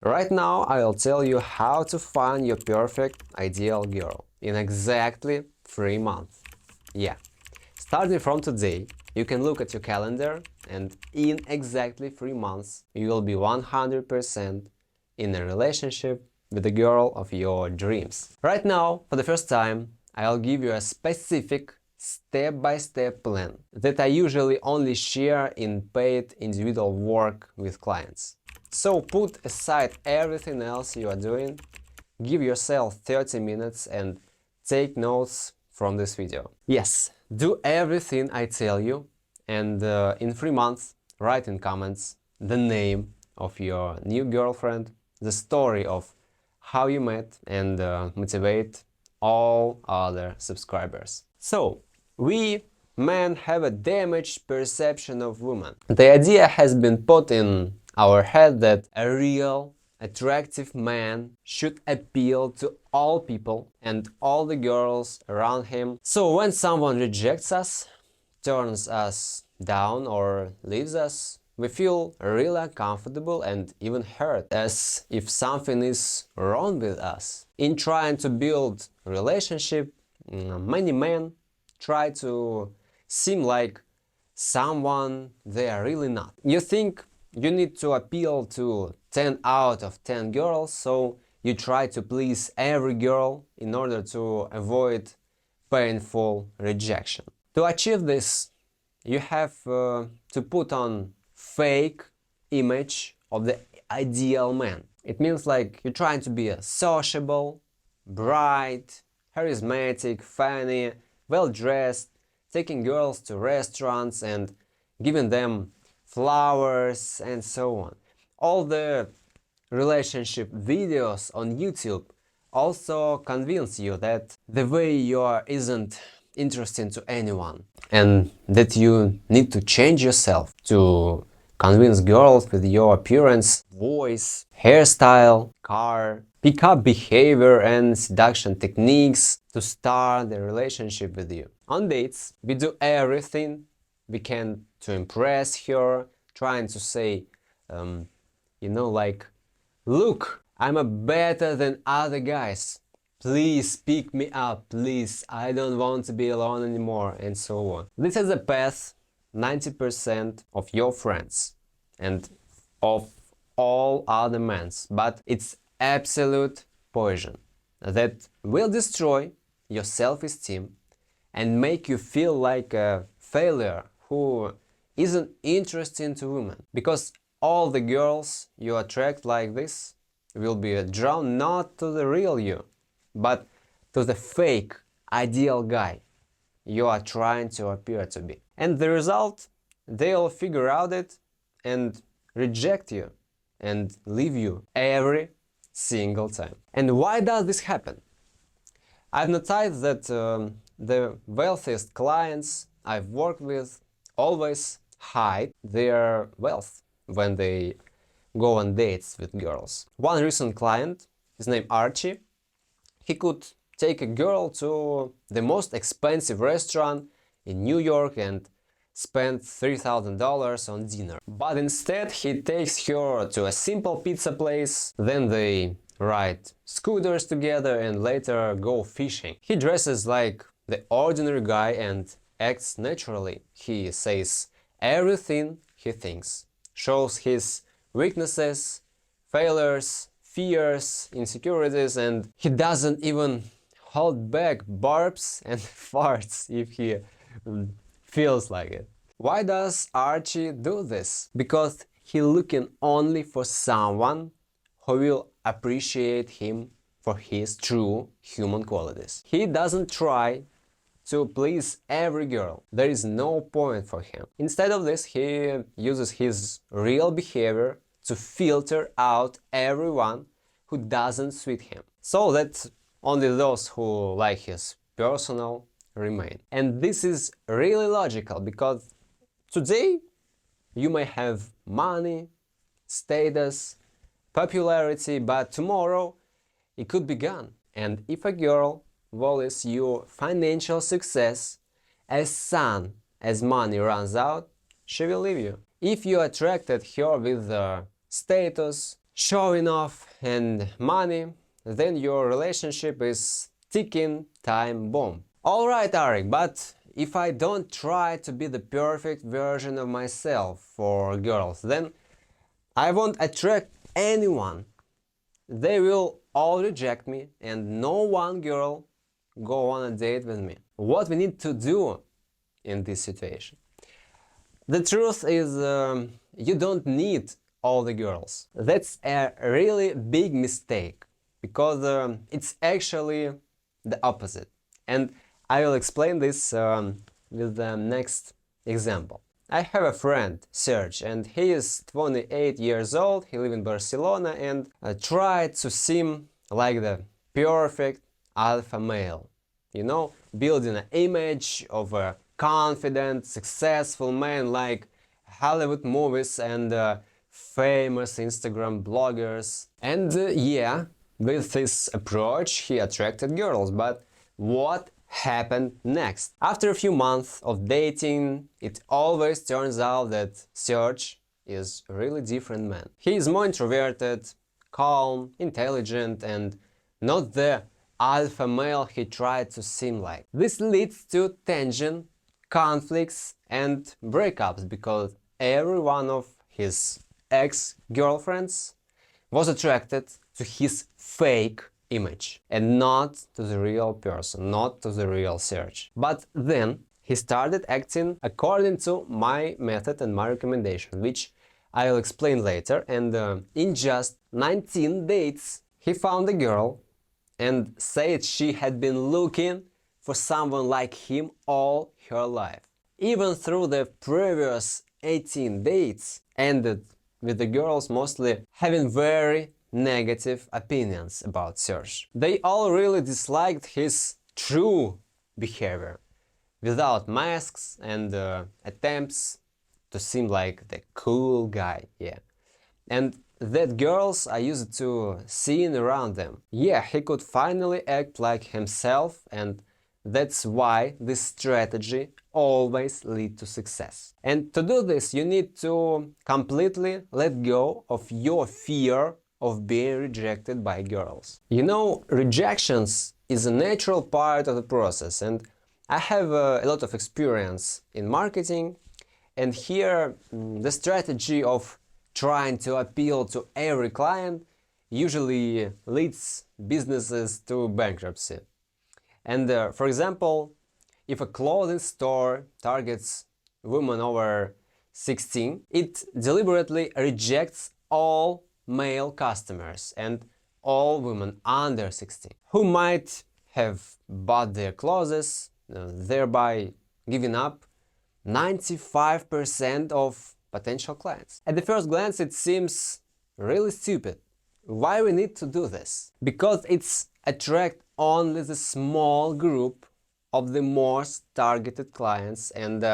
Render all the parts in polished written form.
Right now I'll tell you how to find your perfect ideal girl in exactly 3 months. Yeah, starting from today, you can look at your calendar and in exactly 3 months you will be 100% in a relationship with the girl of your dreams. Right now, for the first time, I'll give you a specific step-by-step plan that I usually only share in paid individual work with clients. So put aside everything else you are doing, give yourself 30 minutes and take notes from this video. Yes, do everything I tell you, and in 3 months write in comments the name of your new girlfriend, the story of how you met, and motivate all other subscribers. So, we men have a damaged perception of women. The idea has been put in our head that a real, attractive man should appeal to all people and all the girls around him. So when someone rejects us, turns us down or leaves us, we feel really uncomfortable and even hurt, as if something is wrong with us. In trying to build relationship, many men try to seem like someone they are really not. You think you need to appeal to 10 out of 10 girls, so you try to please every girl in order to avoid painful rejection. To achieve this, you have to put on fake image of the ideal man. It means like you're trying to be a sociable, bright, charismatic, funny, well-dressed, taking girls to restaurants and giving them flowers and so on. All the relationship videos on YouTube also convince you that the way you are isn't interesting to anyone and that you need to change yourself to convince girls with your appearance, voice, hairstyle, car, pick-up behavior and seduction techniques to start the relationship with you. On dates, we do everything we can to impress her, trying to say, like, look, I'm a better than other guys. Please pick me up, please. I don't want to be alone anymore, and so on. This is a path 90% of your friends and of all other men, but it's absolute poison that will destroy your self-esteem and make you feel like a failure who isn't interesting to women. Because all the girls you attract like this will be drawn not to the real you, but to the fake ideal guy you are trying to appear to be. And the result, they'll figure out it and reject you and leave you every single time. And why does this happen? I've noticed that the wealthiest clients I've worked with always hide their wealth when they go on dates with girls. One recent client, his name Archie, he could take a girl to the most expensive restaurant in New York and spend $3,000 on dinner. But instead he takes her to a simple pizza place, then they ride scooters together and later go fishing. He dresses like the ordinary guy and acts naturally. He says everything he thinks, shows his weaknesses, failures, fears, insecurities, and he doesn't even hold back burps and farts if he feels like it. Why does Archie do this? Because he's looking only for someone who will appreciate him for his true human qualities. He doesn't try to please every girl. There is no point for him. Instead of this, he uses his real behavior to filter out everyone who doesn't suit him, so that only those who like his personal remain. And this is really logical, because today you may have money, status, popularity, but tomorrow it could be gone. And if a girl values your financial success as soon as money runs out, she will leave you. If you attracted her with status, showing off and money, then your relationship is ticking time bomb. Alright, Arik, but if I don't try to be the perfect version of myself for girls, then I won't attract anyone. They will all reject me and no one girl go on a date with me. What we need to do in this situation? The truth is, you don't need all the girls. That's a really big mistake, because it's actually the opposite. And I will explain this with the next example. I have a friend, Serge, and he is 28 years old, he lives in Barcelona and tried to seem like the perfect alpha male. You know, building an image of a confident, successful man like Hollywood movies and famous Instagram bloggers. And yeah, with this approach he attracted girls, but what happened next? After a few months of dating, it always turns out that Serge is a really different man. He is more introverted, calm, intelligent, and not the alpha male he tried to seem like. This leads to tension, conflicts and breakups, because every one of his ex-girlfriends was attracted to his fake image and not to the real person, not to the real Serge. But then he started acting according to my method and my recommendation, which I'll explain later, and in just 19 dates he found a girl and said she had been looking for someone like him all her life. Even through the previous 18 dates ended with the girls mostly having very negative opinions about Serge. They all really disliked his true behavior, without masks and attempts to seem like the cool guy, yeah. And that girls are used to seeing around them. Yeah, he could finally act like himself, and that's why this strategy always leads to success. And to do this, you need to completely let go of your fear of being rejected by girls. You know, rejections is a natural part of the process, and I have a lot of experience in marketing, and here the strategy of trying to appeal to every client usually leads businesses to bankruptcy. And for example, if a clothing store targets women over 16, it deliberately rejects all male customers and all women under 16 who might have bought their clothes, thereby giving up 95% of potential clients. At the first glance it seems really stupid. Why we need to do this? Because it's attract only the small group of the most targeted clients and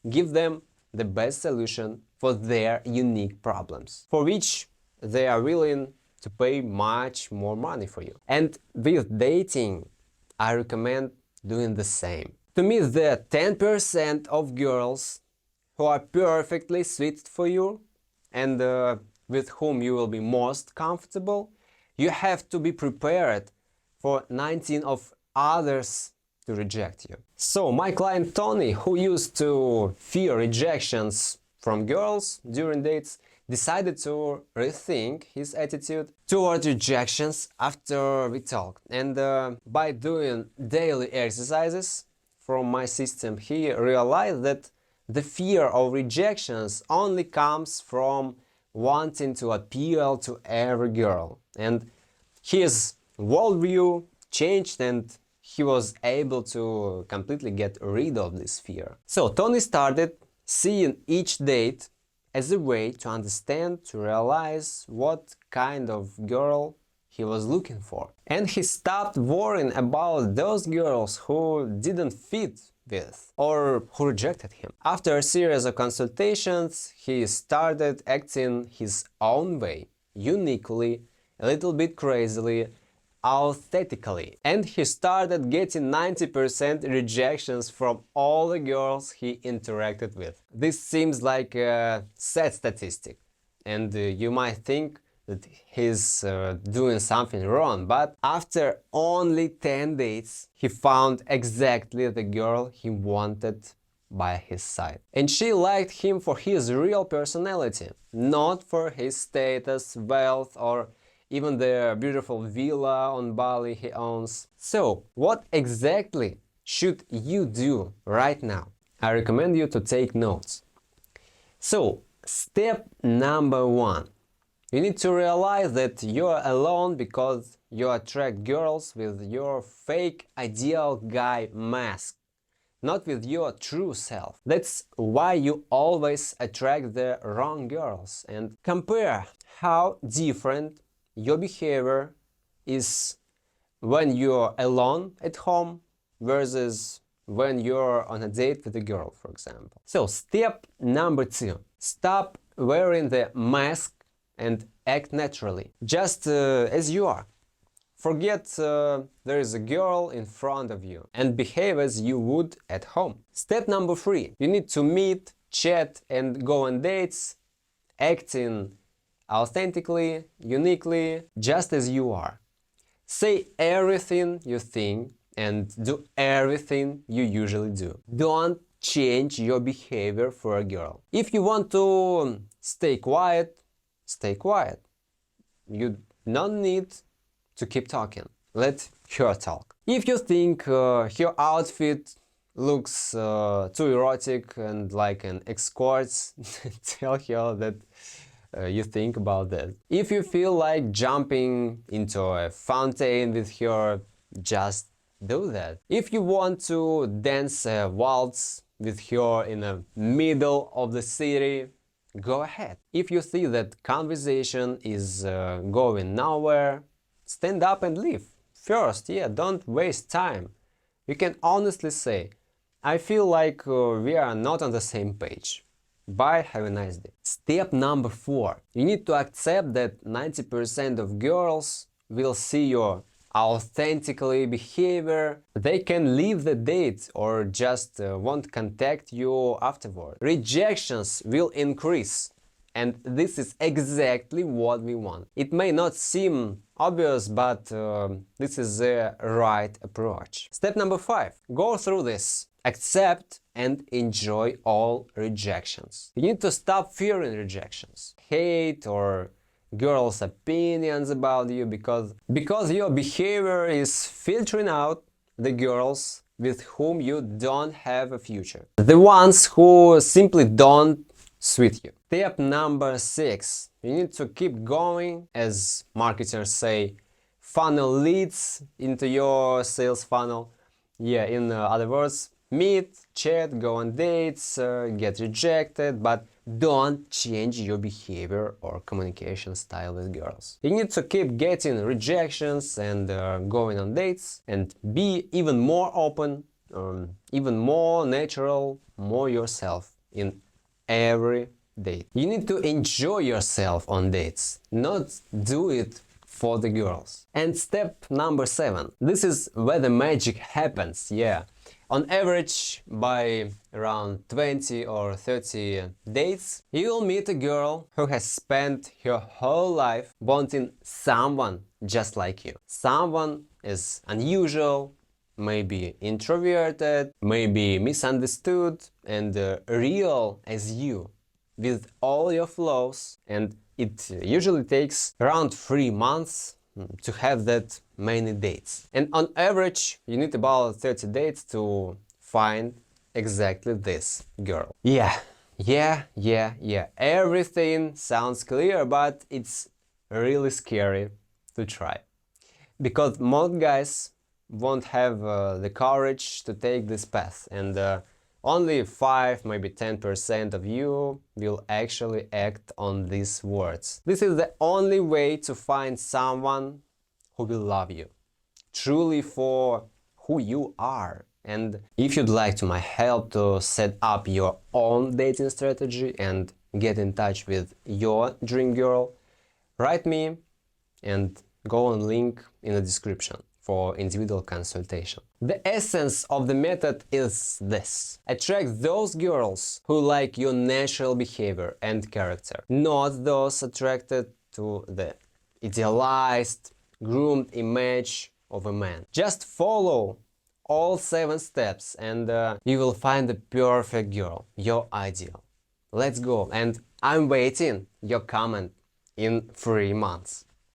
give them the best solution for their unique problems, for which they are willing to pay much more money for you. And with dating, I recommend doing the same. To me, the 10% of girls who are perfectly suited for you and with whom you will be most comfortable, you have to be prepared for 19 of others to reject you. So my client Tony, who used to fear rejections from girls during dates, decided to rethink his attitude toward rejections after we talked. And by doing daily exercises from my system, he realized that the fear of rejections only comes from wanting to appeal to every girl. And his worldview changed and he was able to completely get rid of this fear. So Tony started seeing each date as a way to understand, to realize what kind of girl he was looking for. And he stopped worrying about those girls who didn't fit with or who rejected him. After a series of consultations, he started acting his own way, uniquely, a little bit crazily, authentically. And he started getting 90% rejections from all the girls he interacted with. This seems like a sad statistic, and you might think that he's doing something wrong, but after only 10 dates, he found exactly the girl he wanted by his side. And she liked him for his real personality, not for his status, wealth, or even the beautiful villa on Bali he owns. So, what exactly should you do right now? I recommend you to take notes. So, step number 1. You need to realize that you're alone because you attract girls with your fake ideal guy mask, not with your true self. That's why you always attract the wrong girls. And compare how different your behavior is when you're alone at home versus when you're on a date with a girl, for example. So, step number 2. Stop wearing the mask and act naturally, just as you are. Forget there is a girl in front of you and behave as you would at home. Step number 3. You need to meet, chat and go on dates, acting authentically, uniquely, just as you are. Say everything you think and do everything you usually do. Don't change your behavior for a girl. If you want to stay quiet, stay quiet. You don't need to keep talking. Let her talk. If you think her outfit looks too erotic and like an escort, tell her that you think about that. If you feel like jumping into a fountain with her, just do that. If you want to dance a waltz with her in the middle of the city, go ahead. If you see that conversation is going nowhere, stand up and leave. First, don't waste time. You can honestly say, I feel like we are not on the same page. Bye, have a nice day. Step number 4. You need to accept that 90% of girls will see your authentically behavior. They can leave the date or just won't contact you afterward. Rejections will increase. And this is exactly what we want. It may not seem obvious, but this is the right approach. Step number 5. Go through this. Accept and enjoy all rejections. You need to stop fearing rejections, hate or girls' opinions about you because your behavior is filtering out the girls with whom you don't have a future. The ones who simply don't suit you. Step number 6. You need to keep going, as marketers say, funnel leads into your sales funnel. In other words, meet, chat, go on dates, get rejected, but don't change your behavior or communication style with girls. You need to keep getting rejections and going on dates and be even more open, even more natural, more yourself in every date. You need to enjoy yourself on dates, not do it for the girls. And step number 7. This is where the magic happens, On average, by around 20 or 30 dates, you'll meet a girl who has spent her whole life wanting someone just like you. Someone is unusual, maybe introverted, maybe misunderstood, and real as you, with all your flaws. And it usually takes around 3 months to have that many dates. And on average, you need about 30 dates to find exactly this girl. Everything sounds clear, but it's really scary to try. Because most guys won't have the courage to take this path, and only 5, maybe 10% of you will actually act on these words. This is the only way to find someone who will love you, truly for who you are. And if you'd like my help to set up your own dating strategy and get in touch with your dream girl, write me and go on link in the description for individual consultation. The essence of the method is this: attract those girls who like your natural behavior and character, not those attracted to the idealized, groomed image of a man. Just follow all 7 steps and you will find the perfect girl, your ideal. Let's go, and I'm waiting your comment in 3 months.